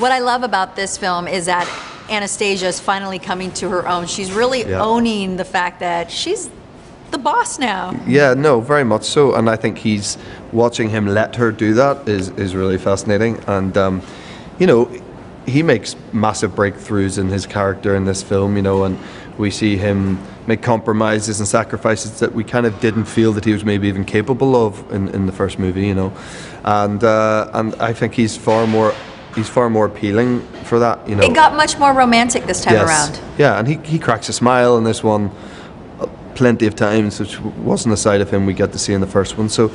What I love about this film is that Anastasia is finally coming to her own. She's really owning the fact that she's the boss now. Yeah, no, very much so. And I think watching him let her do that is really fascinating. And, you know, he makes massive breakthroughs in his character in this film, you know, and we see him make compromises and sacrifices that we kind of didn't feel that he was maybe even capable of in the first movie, you know. And I think he's far more appealing for that, you know. It got much more romantic this time around. Yeah, and he cracks a smile in this one plenty of times, which wasn't a side of him we get to see in the first one. So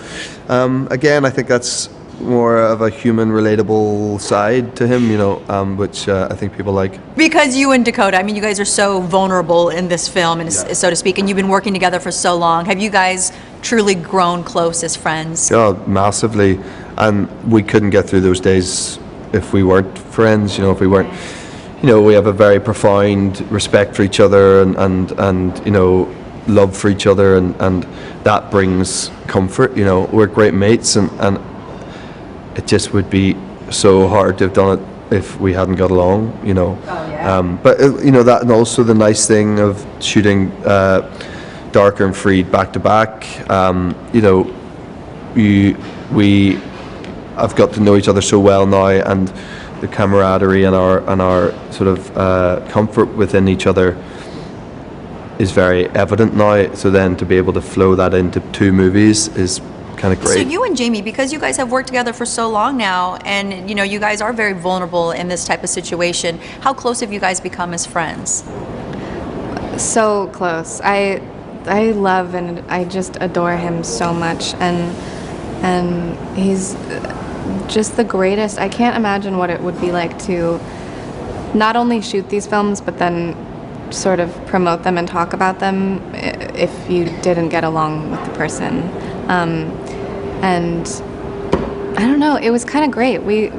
again, I think that's more of a human, relatable side to him, you know, which I think people like. Because you and Dakota, I mean, you guys are so vulnerable in this film, and so to speak, and you've been working together for so long. Have you guys truly grown close as friends? Yeah, massively. And we couldn't get through those days if we weren't friends, you know, if we weren't, you know, we have a very profound respect for each other and you know, love for each other, and that brings comfort, you know. We're great mates, and it just would be so hard to have done it if we hadn't got along, you know. Oh, yeah. But you know, that, and also the nice thing of shooting Darker and Freed back to back, you know, we have got to know each other so well now, and the camaraderie and our sort of comfort within each other is very evident now. So then to be able to flow that into 2 movies is kind of great. So you and Jamie, because you guys have worked together for so long now, and you know, you guys are very vulnerable in this type of situation, how close have you guys become as friends? So close. I love and I just adore him so much, and he's just the greatest. I can't imagine what it would be like to not only shoot these films, but then sort of promote them and talk about them if you didn't get along with the person. And I don't know, it was kind of great. We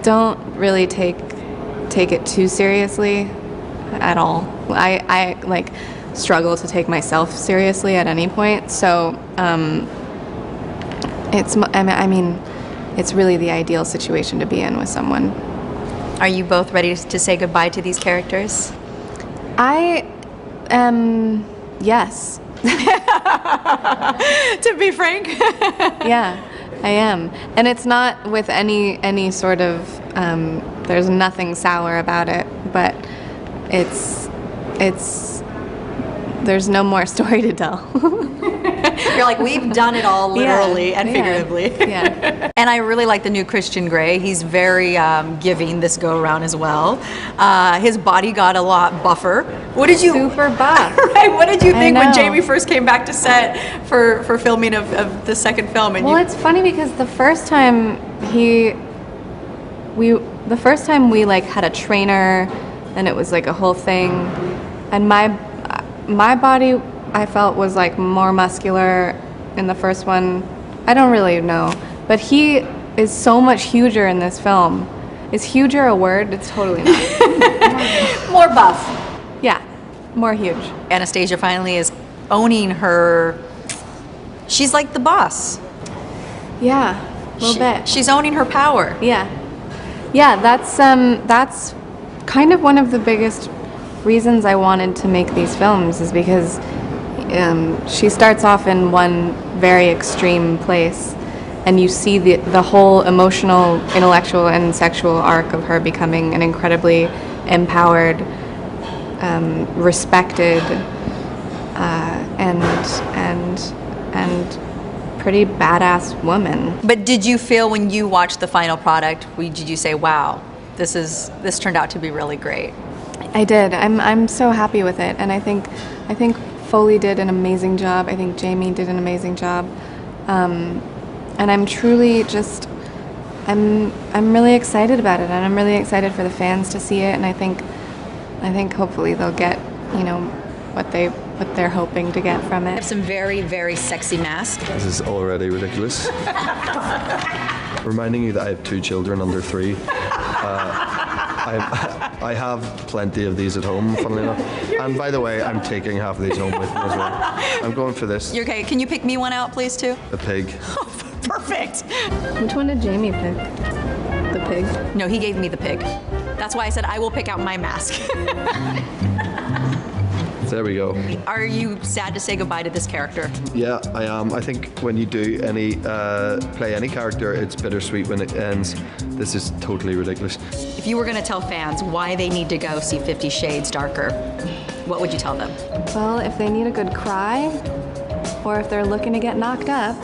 don't really take it too seriously at all. I like struggle to take myself seriously at any point. So I mean, it's really the ideal situation to be in with someone. Are you both ready to say goodbye to these characters? I am, yes. To be frank. Yeah, I am. And it's not with any sort of, there's nothing sour about it, but there's no more story to tell. You're like, we've done it all, literally and figuratively. Yeah. And I really like the new Christian Grey. He's very giving this go around as well. His body got a lot buffer. What did you? Super buff. Right. What did you think when Jamie first came back to set for filming of the second film? And well, it's funny because the first time we like had a trainer, and it was like a whole thing, and my body, I felt, was like more muscular in the first one. I don't really know, but he is so much huger in this film. Is huger a word? It's totally not. More buff. Yeah, more huge. Anastasia finally is owning her. She's like the boss. Yeah, a little bit. She's owning her power. Yeah, yeah. That's kind of one of the biggest reasons I wanted to make these films, is because she starts off in one very extreme place, and you see the whole emotional, intellectual, and sexual arc of her becoming an incredibly empowered, respected, and pretty badass woman. But did you feel when you watched the final product, did you say, wow, this turned out to be really great? I did. I'm so happy with it, and I think Foley did an amazing job. I think Jamie did an amazing job, and I'm truly just I'm really excited about it, and I'm really excited for the fans to see it. And I think hopefully they'll get, you know, what they're hoping to get from it. I have some very, very sexy masks. This is already ridiculous. Reminding you that I have 2 children under 3. I have plenty of these at home, funnily enough. And by the way, I'm taking half of these home with me as well. I'm going for this. You're okay. Can you pick me one out, please, too? A pig. Perfect. Which one did Jamie pick? The pig? No, he gave me the pig. That's why I said I will pick out my mask. There we go. Are you sad to say goodbye to this character? Yeah, I am. I think when you do play any character, it's bittersweet when it ends. This is totally ridiculous. If you were going to tell fans why they need to go see 50 Shades Darker, what would you tell them? Well, if they need a good cry, or if they're looking to get knocked up.